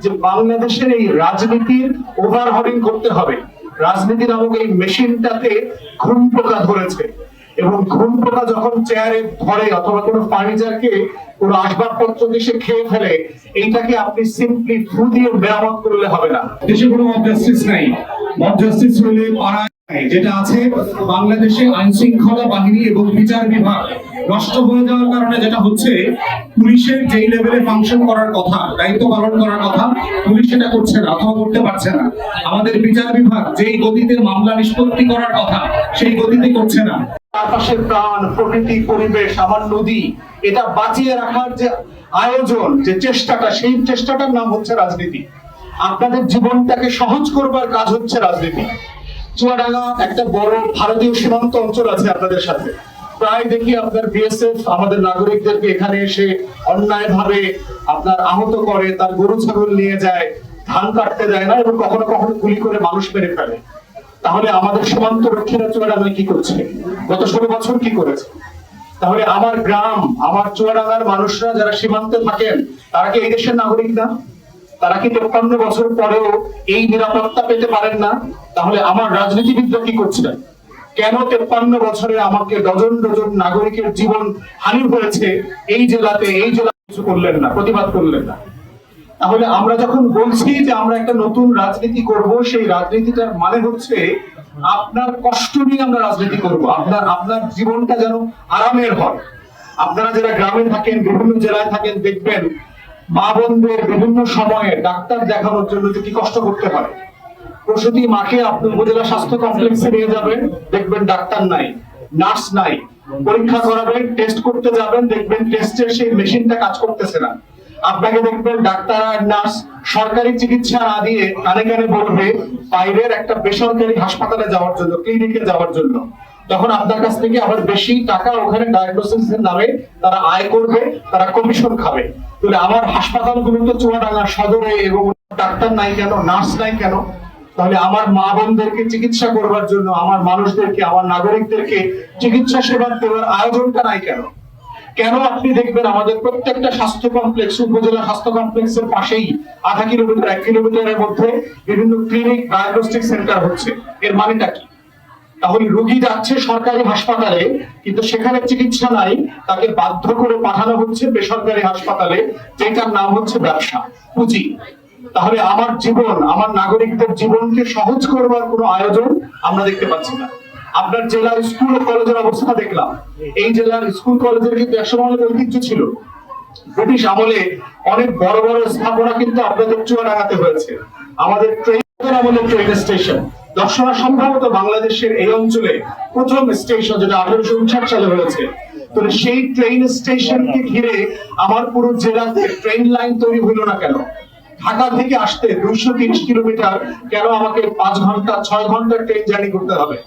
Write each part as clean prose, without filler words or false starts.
যে বাংলাদেশের এই রাজনীতির ওভারহলিং করতে হবে। রাজনীতি নামক এই মেশিনটাতে ঘুম পোকা ধরেছে, এবং ঘুম পোকা যখন চেয়ারে ধরে অথবা কোনো ফার্নিচারকে কোনো আসবাবপত্র এসে খেয়ে ফেলে, এইটাকে আপনি সিম্পলি ফু দিয়ে মেরামত করলে হবে না। দেশে কোনো মব জাস্টিস নাই। মব জাস্টিস হলে পাড়ায় যেটা আছে বাংলাদেশে আইন শৃঙ্খলা বাহিনী এবং বিচার বিভাগ নষ্ট হয়ে যাওয়ার কারণে যেটা হচ্ছে, পুলিশের যেই লেভেলে ফাংশন করার কথা, দায়িত্ব পালন করার কথা, পুলিশ সেটা করছে না অথবা করতে পারছে না। আমাদের বিচার বিভাগ যেই গতিতে মামলা নিষ্পত্তি করার কথা সেই গতিতে করছে না। চারপাশের প্রাণ, প্রকৃতি, পরিবেশ, আমার নদী, এটা বাঁচিয়ে রাখার যে আয়োজন, যে চেষ্টাটা, সেই চেষ্টাটার নাম হচ্ছে রাজনীতি। আপনাদের জীবনটাকে সহজ করবার কাজ হচ্ছে রাজনীতি। চুয়াডাঙ্গা একটা বড় ভারতীয় সীমান্ত অঞ্চল আছে আপনাদের সাথে। প্রায় দেখি আপনার বিএসএফ আমাদের নাগরিকদেরকে এখানে এসে অন্যায়ভাবে আপনার আহত করে, তার গরু ছাগল নিয়ে যায়, ধান কাটতে দেয় না, এবং কখনো কখনো গুলি করে মানুষ মেরে ফেলে। তাহলে আমাদের সীমান্ত রক্ষীরা চুয়াডাঙ্গায় কি করছে? গত 16 বছর কি করেছে? তাহলে আমার গ্রাম, আমার চুয়াডাঙ্গার মানুষরা যারা সীমান্তে থাকেন, তারা কি এই দেশের নাগরিক না? তারা কি 53 বছর পরেও এই নিরাপত্তা পেতে পারেন না? তাহলে আমার রাজনীতিবিদরা কি করছিলেন? কেন 53 বছরে আমাকে ডজন ডজন নাগরিকের জীবন হানি হয়েছে এই জেলাতে, এই জেলা কিছু করলেন না, প্রতিবাদ করলেন না? তাহলে আমরা যখন বলছি যে আমরা একটা নতুন রাজনীতি করব, সেই রাজনীতিটার মানে হচ্ছে আপনার কষ্ট নিয়ে আমরা রাজনীতি করব। আপনার জীবনটা যেন আরামের হয়। আপনারা যারা গ্রামে থাকেন, বিভিন্ন জেলায় থাকেন, দেখবেন মা বোনদের বিভিন্ন সময়ে ডাক্তার দেখানোর জন্য কি কষ্ট করতে হয়। প্রসূতি মাকে আপনি উপজেলা স্বাস্থ্য কমপ্লেক্সে নিয়ে যাবেন, দেখবেন ডাক্তার নাই, নার্স নাই। পরীক্ষা করাবেন, টেস্ট করতে যাবেন, দেখবেন টেস্টের সেই মেশিনটা কাজ করতেছে না। আপনাকে দেখবেন ডাক্তার আর নার্স সরকারি চিকিৎসা না দিয়ে কানে কানে বলবে বাইরের একটা বেসরকারি হাসপাতালে যাওয়ার জন্য, ক্লিনিকে যাওয়ার জন্য। তখন আপনার কাছ থেকে আবার বেশি টাকা ওখানে ডায়াগনোসিসের নামে তারা আয় করবে, তারা কমিশন খাবে। তাহলে আমার হাসপাতালগুলো তো চুয়াডাঙ্গা সদরে, এবং ডাক্তার নাই কেন, নার্স নাই কেন? তাহলে আমার মা বোনদেরকে চিকিৎসা করবার জন্য, আমার মানুষদেরকে, আমার নাগরিকদেরকে চিকিৎসা সেবা দেওয়ার আয়োজনটা নাই কেন? কেন আপনি দেখবেন আমাদের প্রত্যেকটা স্বাস্থ্য কমপ্লেক্স, উপজেলা স্বাস্থ্য কমপ্লেক্সের পাশেই আধা কিলোমিটার 1 কিলোমিটারের মধ্যে বিভিন্ন ক্লিনিক, ডায়াগনস্টিক সেন্টার হচ্ছে? এর মানেটা কি? তাহলে রোগী যাচ্ছে সরকারি হাসপাতালে, কিন্তু সেখানে চিকিৎসা নাই, তাকে বাধ্য করে পাঠানো হচ্ছে বেসরকারি হাসপাতালে, যেটার নাম হচ্ছে ব্যবসা, পুঁজি। তাহলে আমার জীবন, আমার নাগরিকদের জীবনকে সহজ করবার কোনো আয়োজন আমরা দেখতে পাচ্ছি না। আপনার জেলার স্কুল ও কলেজের অবস্থা দেখলাম। এই জেলার স্কুল কলেজের কিন্তু একসময় অনেক ঐতিহ্য ছিল। ব্রিটিশ আমলে অনেক বড় বড় স্থাপনা কিন্তু আপনাদের চুয়াডাঙ্গাতে হয়েছে। আমাদের ট্রেন আমলের ট্রেন স্টেশন দর্শনা সম্ভবত বাংলাদেশের এই অঞ্চলে প্রথম স্টেশন, যেটা 1859 সালে হয়েছে। তো সেই ট্রেন স্টেশনকে ঘিরে আমার পুরো জেলাতে ট্রেন লাইন তৈরি হইল না কেন? ঢাকা থেকে আসতে 230 কিলোমিটার কেন আমাকে 5 ঘন্টা 6 ঘন্টা ট্রেন জার্নি করতে হবে?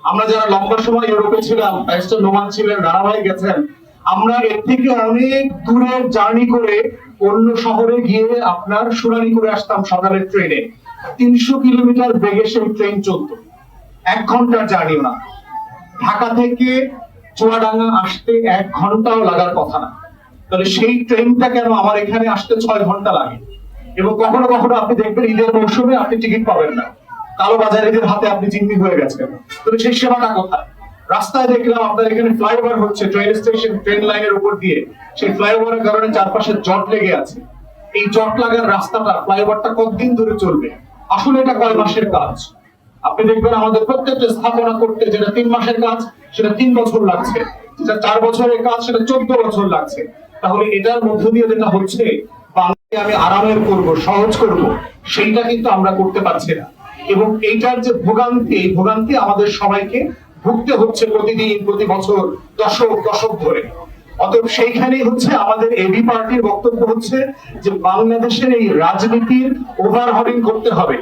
আমরা যারা লম্বা সময় ইউরোপে ছিলাম, ব্যারিস্টার নোমান ছিলেন, রানা ভাই গেছেন, আমরা এর থেকে অনেক দূরের জার্নি করে অন্য শহরে গিয়ে আপনার শুনানি করে আসতাম সকালের ট্রেনে। 300 কিলোমিটার বেগে সেই ট্রেন চলতো, 1 ঘন্টার জার্নিও না। ঢাকা থেকে চুয়াডাঙ্গা আসতে 1 ঘন্টাও লাগার কথা না। তাহলে সেই ট্রেনটা কেন আমার এখানে আসতে 6 ঘন্টা লাগে? এবং কখনো কখনো আপনি দেখবেন ঈদের মৌসুমে আপনি টিকিট পাবেন না, কালো বাজারিদের হাতে আপনি জিম্মি হয়ে গেছেন। তবে সেই সেবাটা কোথায়? রাস্তায় দেখলাম আপনার এখানে ফ্লাইওভার হচ্ছে ট্রেন স্টেশন, ট্রেন লাইনের উপর দিয়ে। সেই ফ্লাইওভারের কারণে চারপাশে জট লেগে আছে। এই জট লাগার রাস্তাটা, ফ্লাইওভারটা কতদিন ধরে চলবে? আসলে এটা কয় মাসের কাজ? আপনি দেখবেন আমাদের প্রত্যেকটা স্থাপনা করতে যেটা 3 মাসের কাজ, সেটা 3 বছর লাগছে। যেটা 4 বছরের কাজ, সেটা 14 বছর লাগছে। তাহলে এটার মধ্য দিয়ে যেটা হচ্ছে, বাংলাকে আমি আরামের করব, সহজ করব, সেইটা কিন্তু আমরা করতে পারছি না। এবং এইটার যে ভোগান্তি, এই ভোগান্তি আমাদের সবাইকে ভুগতে হচ্ছে প্রতিদিন, প্রতি বছর, দশক দশক ধরে। অতএব সেইখানেই হচ্ছে আমাদের এবি পার্টির বক্তব্য হচ্ছে যে বাংলাদেশের এই রাজনীতির ওভারহলিং করতে হবে।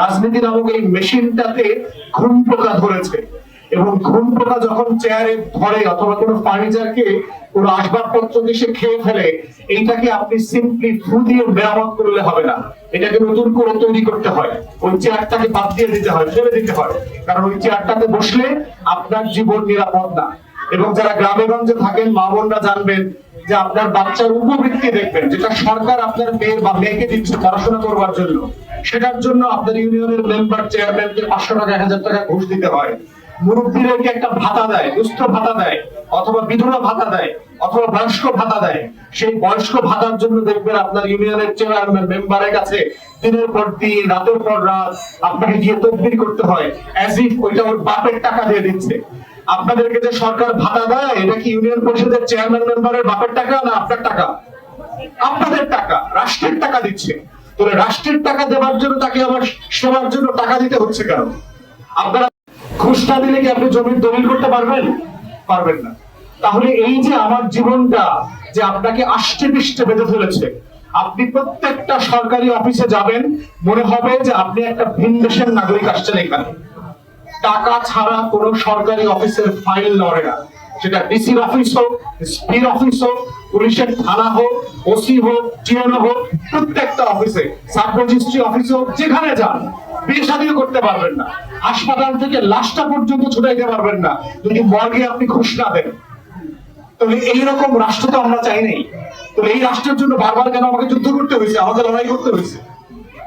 রাজনীতি নামক এই মেশিনটাতে ঘুম পোকা ধরেছে, এবং ঘুম পোকা যখন চেয়ারে ধরে অথবা কোনো ফার্নিচারকে, কোনো আসবাবপত্র এসে খেয়ে ফেলে, এইটাকে আপনি সিম্পলি ফু দিয়ে মেরামত করলে হবে না। এটাকে নতুন করে তৈরি করতে হয়। ওই চেয়ারটাকে বাদ দিয়ে দিতে হয়, ফেলে দিতে হয়। কারণ ওই চেয়ারটাতে বসলে আপনার জীবন নিরাপদ না। এবং যারা গ্রামে গঞ্জে থাকেন, মা বোনরা জানবেন, যে আপনার বাচ্চার উপবৃত্তি দেখবেন, যেটা সরকার আপনার মেয়ের বা মেয়েকে দিচ্ছে পড়াশোনা করবার জন্য, সেটার জন্য আপনার ইউনিয়নের মেম্বার চেয়ারম্যানকে 500 টাকা 1000 টাকা ঘুষ দিতে হয়। মুরব্বীদেরকে একটা ভাতা দেয়, দুস্থ ভাতা দেয়, অথবা বিধবা ভাতা দেয়, অথবা বয়স্ক ভাতা দেয়। সেই বয়স্ক ভাতার জন্য দেখবেন আপনার ইউনিয়নের চেয়ারম্যান মেম্বারের কাছে দিনের পর দিন, রাতের পর রাত আপনাকে গিয়ে তদবির করতে হয়, অ্যাজ ইফ ওইটা ওর বাপের টাকা দিয়ে দিচ্ছে। আপনাদেরকে যে সরকার ভাতা দেয়, এটা কি ইউনিয়ন পরিষদের চেয়ারম্যান মেম্বারের বাপের টাকা না আপনার টাকা? আপনাদের টাকা, রাষ্ট্রের টাকা দিচ্ছে। তাহলে রাষ্ট্রের টাকা দেওয়ার জন্য তাকে আবার সেবার জন্য টাকা দিতে হচ্ছে কেন? আপনারা ঘুষ না দিলে কি আপনি জমির দলিল করতে পারবেন? পারবেন না। তাহলে এই যে আমার জীবনটা যে আপনাকে আষ্টে পৃষ্ঠে বেঁধে ফেলেছে, আপনি প্রত্যেকটা সরকারি অফিসে যাবেন, মনে হবে যে আপনি একটা ভিন দেশের নাগরিক আসছেন এখানে। টাকা ছাড়া কোনো সরকারি অফিসের ফাইল নড়ে না, সেটা ডিসির অফিস হোক, এসপির অফিস হোক, পুলিশের থানা হোক, ওসি হোক, টিএনও হোক, প্রত্যেকটা অফিসে, সাব রেজিস্ট্রি অফিস হোক, যেখানে যান বিয়ে শাদীও করতে পারবেন না, হাসপাতাল থেকে লাশটা পর্যন্ত ছুটাইতে পারবেন না যদি মর্গে আপনি ঘুষ না দেন। তাহলে এইরকম রাষ্ট্র তো আমরা চাই নাই। তাহলে এই রাষ্ট্রের জন্য বারবার কেন আমাকে যুদ্ধ করতে হয়েছে, আমাকে লড়াই করতে হয়েছে?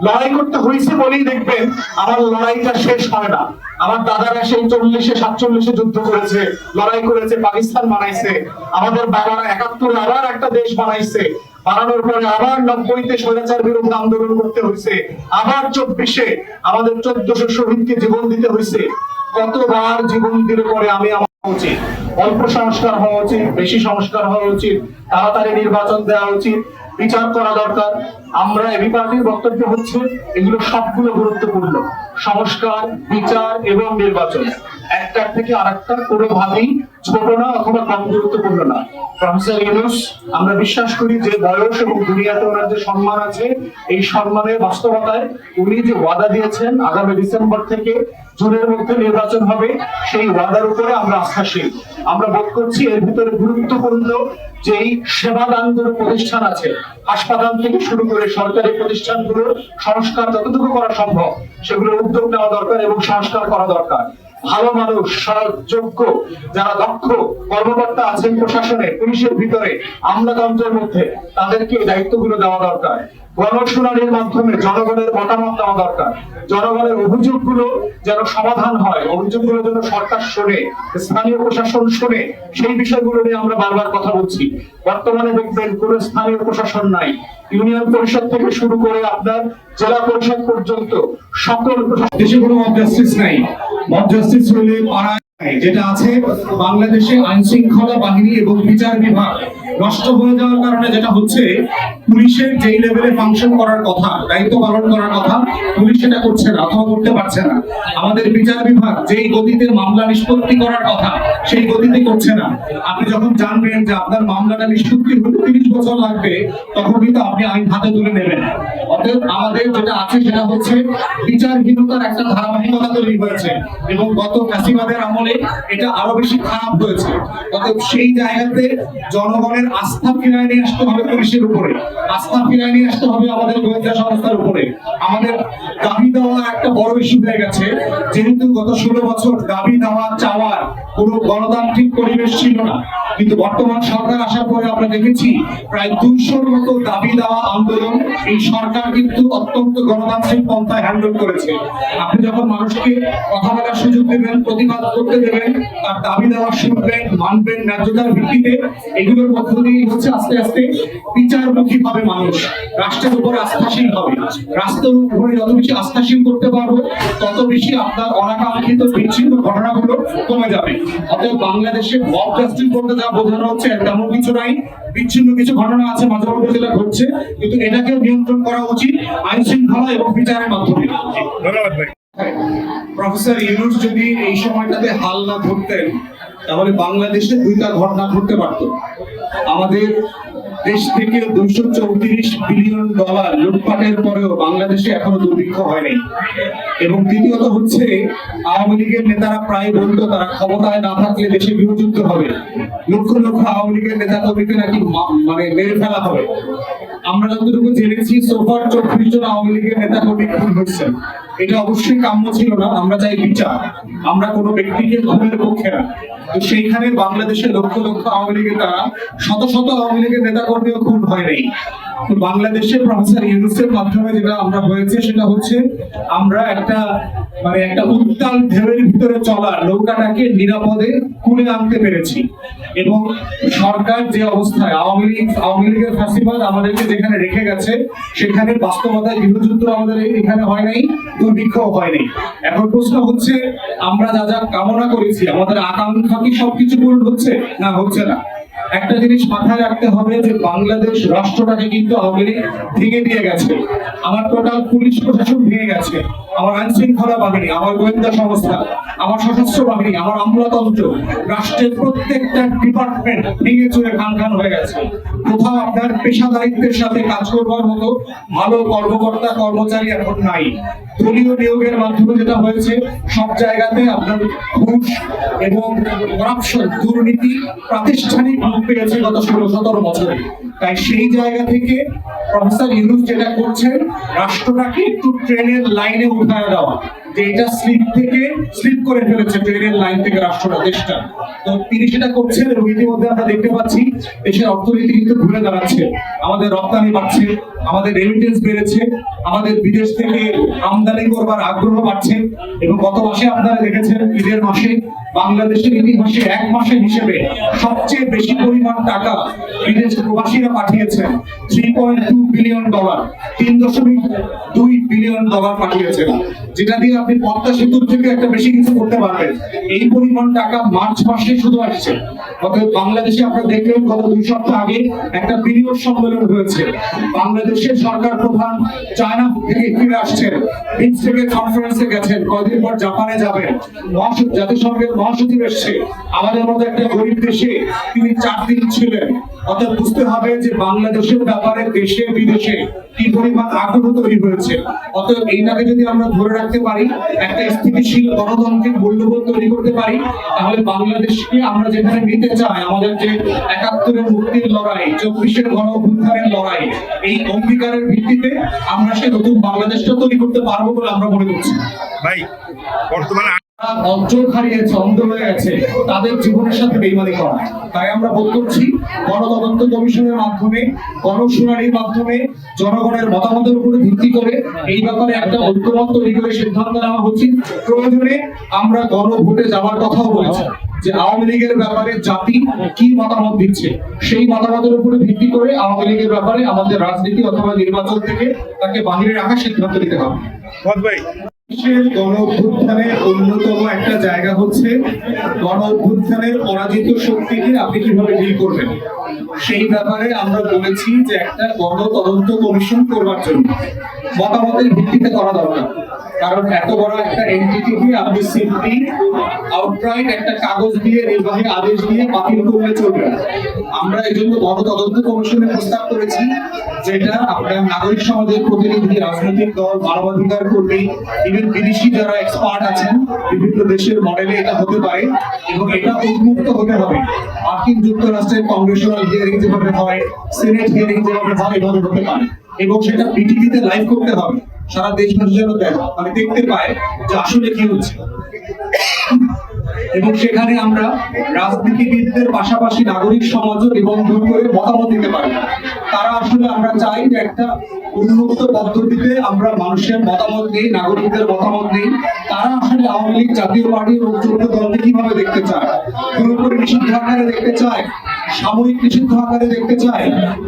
লড়াই করতে হয়েছে বলেই দেখবেন আমার লড়াইটা শেষ হয় না। আমার দাদারা সেই 40-এ 47-এ যুদ্ধ করেছে, লড়াই করেছে, পাকিস্তান বানাইছে। আমাদের বাবারা 71-এ আবার একটা দেশ বানাইছে, বানানোর পরে আবার 90-তে স্বৈরাচার বিরুদ্ধে আন্দোলন করতে হয়েছে, আবার 24-এ আমাদের 1400 শহীদকে জীবন দিতে হয়েছে। কতবার জীবন দিলে পরে আমি আমার উচিত অল্প সংস্কার হওয়া উচিত, বেশি সংস্কার হওয়া উচিত, তাড়াতাড়ি নির্বাচন দেওয়া উচিত, বিচার করা দরকার। আমরা এবি পার্টির বক্তব্য হচ্ছে এগুলো সবগুলো গুরুত্বপূর্ণ, সংস্কার, বিচার এবং নির্বাচন একটার থেকে আরেকটা কোনোভাবেই ছোট না অথবা কম গুরুত্বপূর্ণ না। প্রফেসর ইউনূস, আমরা বিশ্বাস করি যে বয়স এবং দুনিয়াতে ওনার যে সম্মান আছে, এই সম্মানের বাস্তবতায় উনি যে ওয়াদা দিয়েছেন আগামী ডিসেম্বর থেকে জুনের মধ্যে নির্বাচন হবে, সেই ওয়াদার উপরে আমরা আস্থাশীল। আমরা বোধ করছি এর ভিতরে গুরুত্বপূর্ণ যেই সেবাদানগুলো প্রতিষ্ঠান আছে, হাসপাতাল থেকে শুরু করে সরকারি প্রতিষ্ঠানগুলোর সংস্কার যতটুকু করা সম্ভব সেগুলোর উদ্যোগ নেওয়া দরকার এবং সংস্কার করা দরকার। ভালো মানুষ, সৎ, যোগ্য, যারা দক্ষ কর্মকর্তা আছেন প্রশাসনে, পুলিশের ভিতরে, আমলাতন্ত্রের মধ্যে, তাদেরকে এই দায়িত্বগুলো দেওয়া দরকার। গণশুনানির মাধ্যমে জনগণের মতামত দেওয়া দরকার। জনগণের অভিযোগগুলো যেন সমাধান হয়, অভিযোগগুলো যেন সরকার শোনে, স্থানীয় প্রশাসন শোনে, সেই বিষয়গুলো নিয়ে আমরা বারবার কথা বলছি। বর্তমানে দেখবেন কোন স্থানীয় প্রশাসন নাই, ইউনিয়ন পরিষদ থেকে শুরু করে আপনার জেলা পরিষদ পর্যন্ত সকল দেশে কোনো মব জাস্টিস নাই। মব জাস্টিস হলে পাড়ায় যেটা আছে বাংলাদেশে আইন শৃঙ্খলা বাহিনী এবং বিচার বিভাগ নষ্ট হয়ে যাওয়ার কারণে যেটা হচ্ছে, পুলিশের যেই লেভেলে ফাংশন করার কথা, দায়িত্ব পালন করার কথা, পুলিশ সেটা করছে না অথবা করতে পারছে না। আমাদের বিচার বিভাগ যেই গতিতে মামলা নিষ্পত্তি করার কথা সেই গতিতে করছে না। আপনি যখন জানবেন যে আপনার মামলাটা নিষ্পত্তি হতে 30 বছর লাগবে, তখন কিন্তু আপনি আইন হাতে তুলে নেবেন। অতএব আমাদের যেটা আছে সেটা হচ্ছে বিচারহীনতার একটা ধারাবাহিকতা তৈরি হয়েছে এবং গত ফ্যাসিবাদের আমলে এটা আরো বেশি খারাপ হয়েছে। অতএব সেই জায়গাতে জনগণের আস্থা ফিরিয়ে নিয়ে আসতে হবে পুলিশের উপরে, আস্থা ফিরিয়ে নিয়ে আসতে হবে আমাদের গোয়েন্দা সংস্থার উপরে। আমাদের দাবি দেওয়া একটা বড় ইস্যু হয়ে গেছে, যেহেতু গত 16 বছর দাবি দেওয়া চাওয়ার কোনো গণতান্ত্রিক পরিবেশ ছিল না, কিন্তু বর্তমান সরকার আসার পরে আমরা দেখেছি প্রায় 200-র মতো দাবি দেওয়া আন্দোলন এই সরকার কিন্তু অত্যন্ত গণতান্ত্রিক পন্থায় হ্যান্ডেল করেছে। আপনি যখন মানুষকে কথা বলার সুযোগ দেবেন, প্রতিবাদ করতে দেবেন, তার দাবি দেওয়া শুনবেন, মানবেন ন্যায্যতার ভিত্তিতে, এগুলোর মধ্য দিয়ে হচ্ছে আস্তে আস্তে বিচারমুখী হবে মানুষ, রাষ্ট্রের উপরে আস্থাশীল হবে। রাষ্ট্রের উপরে যত বেশি আস্থাশীল করতে পারবো, তত বেশি আপনার অনাকাঙ্ক্ষিত বিচ্ছিন্ন ঘটনাগুলো কমে যাবে। অতএব বাংলাদেশে মব জাস্টিস বলতে যা বোঝানো হচ্ছে তেমন কিছু নাই। বিচ্ছিন্ন কিছু ঘটনা আছে মাঝে মধ্যে যেটা ঘটছে, কিন্তু এটাকে নিয়ন্ত্রণ করা উচিত আইন শৃঙ্খলা এবং বিচারের মাধ্যমে। ধন্যবাদ ভাই। প্রফেসর ইউনূস যদি এই সময়টাতে হাল না ধরতেন, তাহলে বাংলাদেশে 2টা ঘটনা ঘটতে পারত। আমাদের দেশ থেকে $234 বিলিয়ন লুটপাটের পরেও বাংলাদেশে এখনো দুর্ভিক্ষ হয়নি। এবং দ্বিতীয়ত হচ্ছে, আওয়ামী লীগের নেতারা প্রায় বলতো তারা ক্ষমতায় না থাকলে দেশে গৃহযুদ্ধ হবে, লক্ষ লক্ষ আওয়ামী লীগের নেতা কর্মীকে নাকি মানে মেরে ফেলা হবে। আমরা যতটুকু জেনেছি সোফার 34 জন আওয়ামী লীগের নেতা কর্মী খুন হয়েছেন। এটা অবশ্যই কাম্য ছিল না। আমরা চাই বিচার, আমরা কোনো ব্যক্তিকে খুনের পক্ষে না। তো সেইখানে বাংলাদেশের লক্ষ লক্ষ আওয়ামী লীগের দ্বারা শত শত আওয়ামী লীগের নেতা কর্মীও খুন হয় নাই। তো বাংলাদেশে প্রফেসর ইউনূসের মাধ্যমে যেটা আমরা হয়েছে সেটা হচ্ছে আমরা একটা উত্তাল ঢেউয়ের ভিতরে চলা নৌকাটাকে নিরাপদে কুলে আনতে পেরেছি। এবং সরকার যে অবস্থায় আওয়ামী লীগের ফাঁসিবাদ আমাদেরকে যেখানে রেখে গেছে, সেখানে বাস্তবতায় গৃহযুদ্ধ আমাদের এখানে হয় নাই, দুর্ভিক্ষ হয়নি। এখন প্রশ্ন হচ্ছে, আমরা যা যা কামনা করেছি আমাদের আকাঙ্ক্ষা কি সবকিছু পূরণ হচ্ছে? না, হচ্ছে না। একটা জিনিস মাথায় রাখতে হবে যে বাংলাদেশ রাষ্ট্রটাকে কিন্তু আওয়ামী লীগ ভেঙে দিয়ে গেছে। আমার টোটাল পুলিশ প্রশাসন ভেঙে গেছে, আমার আইন শৃঙ্খলা বাহিনী, আমার গোয়েন্দা সংস্থা, আমার সশস্ত্র বাহিনী, আমার আমলাতন্ত্র, রাষ্ট্রের প্রত্যেকটা ডিপার্টমেন্ট ভেঙে চুরে খান হয়ে গেছে। কোথাও আপনার পেশাদারিত্বের সাথে কাজ করবার মতো ভালো কর্মকর্তা কর্মচারী এখন নাই। দলীয় নিয়োগের মাধ্যমে যেটা হয়েছে, সব জায়গাতে আপনার ঘুষ এবং করাপশন, দুর্নীতি প্রাতিষ্ঠানিক রূপ পেয়েছে গত 16-17 বছরে। তাই সেই জায়গা থেকে প্রফেসর ইউনূস যেটা করছেন, রাষ্ট্রটাকে একটু ট্রেনের লাইনে উঠায় দেওয়া, যে এটা স্লিপ করে ফেলেছে ট্রেনের লাইন থেকে রাষ্ট্রটা, দেশটা। তো তিনি সেটা করছেন এবং ইতিমধ্যে আমরা দেখতে পাচ্ছি দেশের অর্থনীতি কিন্তু ঘুরে দাঁড়াচ্ছে, আমাদের রপ্তানি বাড়ছে, আমাদের রেমিটেন্স বেড়েছে, আমাদের বিদেশ থেকে আমদানি করবার আগ্রহ বাড়ছে। এবং গত মাসে আপনারা দেখেছেন, ঈদের মাসে বাংলাদেশের ইতিহাসে এক মাসের হিসেবে সবচেয়ে বেশি পরিমাণ টাকা বিদেশ প্রবাসীরা পাঠিয়েছেন, $3.2 বিলিয়ন, $3.2 বিলিয়ন পাঠিয়েছেন, যেটা দিয়ে আপনি পদ্মা সেতুর থেকে একটা বেশি কিছু করতে পারবেন। এই পরিমাণ টাকা মার্চ মাসে শুধু আসছে। অতএব বাংলাদেশে আপনারা দেখলেন গত 2 সপ্তাহ আগে একটা বিনিয়োগ সম্মেলন হয়েছে, বাংলাদেশের সরকার প্রধান চায়না থেকে ফিরে আসছেন, বিমস্টেকের কনফারেন্সে গেছেন, কয়েকদিন পর জাপানে যাবেন, জাতিসংঘের মহাসচিব এসছে, আমাদের মতো একটা গরিব দেশে তিনি 4 দিন ছিলেন। অর্থাৎ বুঝতে হবে যে বাংলাদেশের ব্যাপারে দেশে বিদেশে কি পরিমাণ আগ্রহ তৈরি হয়েছে। অতএব এইটাকে যদি আমরা ধরে রাখতে পারি, একটা স্থিতিশীল গণতান্ত্রিক মূল্যবোধ তৈরি করতে পারি, তাহলে বাংলাদেশকে আমরা যেখানে নিতে চাই, আমাদের যে 71-এর মুক্তির লড়াই, 24-এর গণ অভ্যুত্থানের লড়াই, এই অঙ্গীকারের ভিত্তিতে আমরা সে নতুন বাংলাদেশটা তৈরি করতে পারবো বলে আমরা মনে করছি। ভাই, বর্তমানে চোখ হারিয়েছে, অন্ধ হয়ে গেছে, তাদের জীবনের সাথে বেইমানি করা। তাই আমরা বোধ করছি গণতদন্ত কমিশনের মাধ্যমে, গণশুনানির মাধ্যমে, জনগণের মতামতের উপরে ভিত্তি করে এই ব্যাপারে একটা ঐক্যমত তৈরি করে সিদ্ধান্ত নেওয়া উচিত। প্রয়োজনে আমরা গণভোটে যাওয়ার কথাও বলেছি, যে আওয়ামী লীগের ব্যাপারে জাতি কি মতামত দিচ্ছে, সেই মতামতের উপরে ভিত্তি করে আওয়ামী লীগের ব্যাপারে আমাদের রাজনীতি অথবা নির্বাচন থেকে তাকে বাহিরে রাখার সিদ্ধান্ত নিতে হবে। ভাই, গণ অভ্যুত্থানের অন্যতম একটা জায়গা হচ্ছে গণ অভ্যুত্থানের পরাজিত শক্তিকে আপনি কিভাবে ডিল করবেন। সেই ব্যাপারে আমরা বলেছি যে একটা গণ তদন্ত কমিশন করবার জন্য মতামতের ভিত্তিতে করা দরকার। কারণ এত বড় একটা এন্টিটিকে আপনি সিম্পলি আউটরাইট একটা কাগজ দিয়ে, নির্বাহী আদেশ দিয়ে বাতিল করলে চলবে না। আমরা এই জন্য গণ তদন্ত কমিশনের প্রস্তাব করেছি, যেটা আপনার নাগরিক সমাজের প্রতিনিধি, রাজনৈতিক দল, মানবাধিকার কর্মী, ইভেন বিদেশি যারা এক্সপার্ট আছেন, বিভিন্ন দেশের মডেলে এটা হতে পারে। এবং এটা উন্মুক্ত হতে হবে। মার্কিন যুক্তরাষ্ট্রের কংগ্রেশনাল হিয়ারিং যেভাবে হয়, সিনেট হিয়ারিং যেভাবে হয়, এভাবে হতে পারে। এবং সেটা পিটিভিতে লাইভ করতে হবে, সারা দেশবাসী যেন দেখতে পায় যে আসলে কি হচ্ছে। এবং সেখানে আমরা রাজনীতিবিদদের পাশাপাশি নাগরিক সমাজও নিবন্ধন করে মতামত দিতে পারি। তারা আসলে, আমরা চাই যে একটা উন্মুক্ত পদ্ধতিতে আমরা মানুষের মতামত দিই, নাগরিকদের মতামত দিই। তারা আসলে আওয়ামী লীগ জাতীয় পার্টি এবং 14 দলকে কিভাবে দেখতে চায়, পুরোপুরি নিষিদ্ধ আকারে দেখতে চায়, সাময়িক নিষিদ্ধ আকারে দেখতে চায়,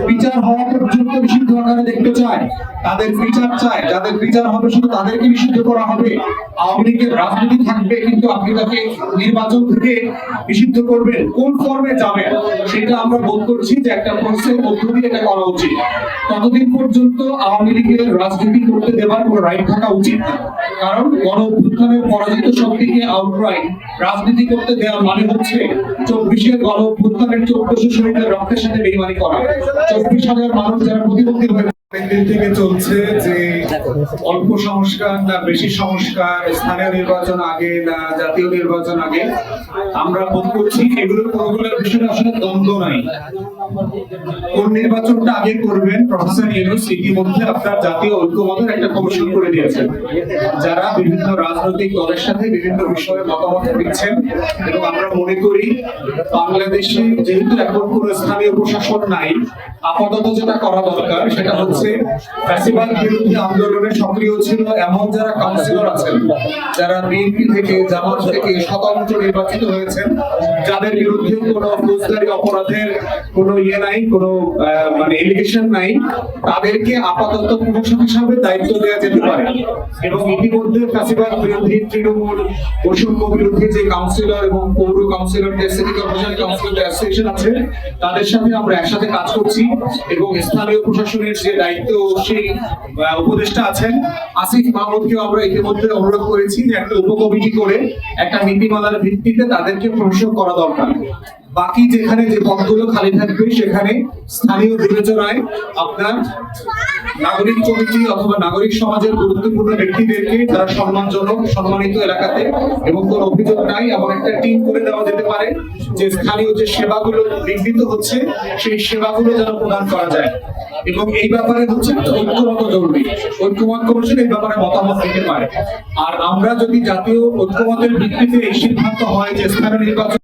বিচার হওয়া পর্যন্ত নিষিদ্ধ আকারে দেখতে চায়, তাদের বিচার চায়, যাদের বিচার হবে শুধু তাদেরকে নিষিদ্ধ করা হবে। আওয়ামী লীগের রাজনীতি থাকবে, কিন্তু আপনি তাকে নির্বাচন থেকে নিষিদ্ধ করবেন, কোন ফর্মে যাবেন সেটা আমরা বোধ করছি যে একটা প্রসেস পদ্ধতি এটা করা উচিত। ততদিন পর্যন্ত আওয়ামী লীগের রাজনীতি করতে দেওয়ার কোনো রাইট থাকা উচিত না, কারণ গণ অভ্যুত্থানের পরাজিত শক্তিকে আউটরাইট রাজনীতি করতে দেওয়া মানে হচ্ছে 24-এর গণ অভ্যুত্থানের 1400 শহীদের রক্তের সাথে বেইমানি করা। 24,000 মানুষ যারা প্রতিবন্ধী হয়ে দিন থেকে চলছে যে অল্প সংস্কার না বেশি সংস্কার, স্থানীয় নির্বাচন আগে না জাতীয় নির্বাচন আগে, আমরা বোধ করছি এগুলোর কোনগুলোর বিষয়ে আসলে দ্বন্দ্ব নাই। কোন নির্বাচনটা আগে করবেন, প্রফেসর ইউনূস ইতিমধ্যে আপনার জাতীয় ঐক্যমতের একটা কমিশন করে দিয়েছেন, যারা বিভিন্ন রাজনৈতিক দলের সাথে বিভিন্ন বিষয়ে মতামত দিচ্ছেন। এবং আমরা মনে করি বাংলাদেশে যেহেতু এখন কোন স্থানীয় প্রশাসন নাই, আপাতত যেটা করা দরকার সেটা হচ্ছে ফ্যাসিবাদ বিরোধী আন্দোলনে সক্রিয় ছিল এমন যারা কাউন্সিলর আছেন, যারা বিএনপি থেকে জামাত থেকে স্বতন্ত্র নির্বাচিত হয়েছেন, যাদের বিরুদ্ধে কোনো ফৌজদারি অপরাধের কোনো নাই, কোনো মানে এলিগেশন নাই, তাদেরকে আপাতত প্রশাসক হিসাবে দায়িত্ব দেওয়া যেতে পারে। এবং ইতিমধ্যে ফ্যাসিবাদ বিরোধী, তৃণমূল বৈষম্য বিরোধী যে কাউন্সিলর এবং পৌর কাউন্সিলরদের, সিটি কর্পোরেশন কাউন্সিলরদের অ্যাসোসিয়েশন আছে, তাদের সাথে আমরা একসাথে কাজ করছি। এবং স্থানীয় প্রশাসনের যে দায়িত্ব সেই উপদেষ্টা আছেন আসিফ মাহমুদকেও আমরা ইতিমধ্যে অনুরোধ করেছি যে একটা উপকমিটি করে একটা নীতিমালার ভিত্তিতে তাদেরকে প্রশাসক করা দরকার। বাকি যেখানে যে পদগুলো খালি থাকবে সেখানে স্থানীয় বিবেচনায় আপনার নাগরিক কমিটি অথবা নাগরিক সমাজের গুরুত্বপূর্ণ ব্যক্তিদেরকে যারা সম্মানজনক, সম্মানিত এলাকাতে এবং কোনো অভিযোগ নাই, এমন একটা টিম করে দেওয়া যেতে পারে যে স্থানীয় যে সেবাগুলো বিঘ্নিত হচ্ছে সেই সেবাগুলো যেন প্রদান করা যায়। এবং এই ব্যাপারে হচ্ছে ঐক্যমত জরুরি, ঐক্যমত কমিশন এই ব্যাপারে মতামত দিতে পারে। আর আমরা যদি জাতীয় ঐক্যমতের ভিত্তিতে এই সিদ্ধান্ত হয় যে স্থানীয় নির্বাচন